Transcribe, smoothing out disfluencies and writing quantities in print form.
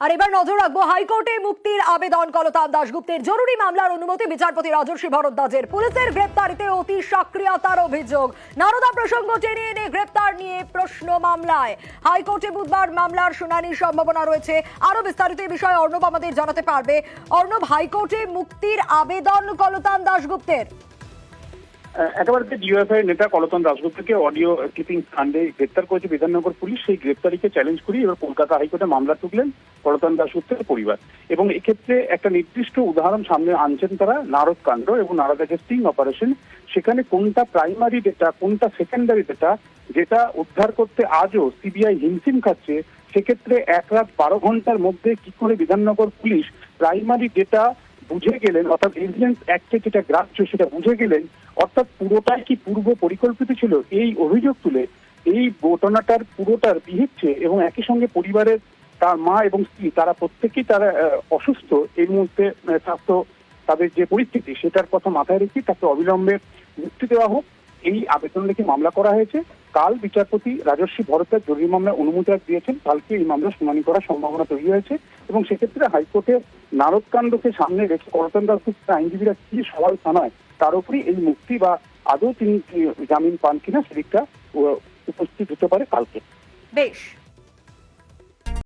আর এবার নজর রাখবো হাইকোর্টে মুক্তির আবেদন কলতান দাশগুপ্তের জরুরি মামলার অনুমতি বিচারপতি রাজর্ষি ভরদ্বাজের। পুলিশের গ্রেপ্তারিতে অতি সক্রিয়তার অভিযোগ, নারদা প্রসঙ্গ টেনে এনে গ্রেপ্তার নিয়ে প্রশ্ন মামলায়। হাইকোর্টে বুধবার মামলার শুনানির সম্ভাবনা রয়েছে। আরো বিস্তারিত এই বিষয়ে অর্ণব আমাদের জানাতে পারবে। অর্ণব, হাইকোর্টে মুক্তির আবেদন কলতান দাশগুপ্তের। একেবারে ডিওএফআই নেতা কলতান দাশগুপ্তকে অডিও ক্লিপিং কাণ্ডে গ্রেপ্তার করেছে বিধাননগর পুলিশ। সেই গ্রেপ্তারিকে চ্যালেঞ্জ করে এবার কলকাতা হাইকোর্টে মামলা তুললেন কলতান দাশগুপ্তের পরিবার। এবং এক্ষেত্রে একটা নির্দিষ্ট উদাহরণ সামনে আনছেন তারা, নারদ কাণ্ড এবং নারদা যে স্টিং অপারেশন, সেখানে কোনটা প্রাইমারি ডেটা কোনটা সেকেন্ডারি ডেটা যেটা উদ্ধার করতে আজও সিবিআই হিমশিম খাচ্ছে, সেক্ষেত্রে 1 রাত 12 ঘন্টার মধ্যে কি করে বিধাননগর পুলিশ প্রাইমারি ডেটা বুঝে গেলেন, অর্থাৎ এভিডেন্স অ্যাক্টে যেটা গ্রাহ্য সেটা বুঝে গেলেন, অর্থাৎ পুরোটাই কি পূর্ব পরিকল্পিত ছিল, এই অভিযোগ তুলে এই ঘটনাটার পুরোটার বিহিচ্ছে। এবং একই সঙ্গে পরিবারের তার মা এবং স্ত্রী তারা প্রত্যেকেই তারা অসুস্থ এই মুহূর্তে, স্বাস্থ্য তাদের যে পরিস্থিতি সেটার কথা মাথায় রেখে তাকে অবিলম্বে মুক্তি দেওয়া হোক, এই আবেদন লিখে মামলা করা হয়েছে। কাল বিচারপতি রাজর্ষি ভরদ্বাজ জরুরি মামলায় অনুমতি দিয়েছেন, কালকে এই মামলা শুনানি করার সম্ভাবনা তৈরি হয়েছে। এবং সেক্ষেত্রে হাইকোর্টে নারদকাণ্ডকে সামনে রেখে কলতান দাশগুপ্তের আইনজীবীরা কি সওয়াল জানায় তার উপরই এই মুক্তি বা আদৌ তিনি জামিন পান কিনা সেদিকটা উপস্থিত হতে পারে কালকে। বেশ।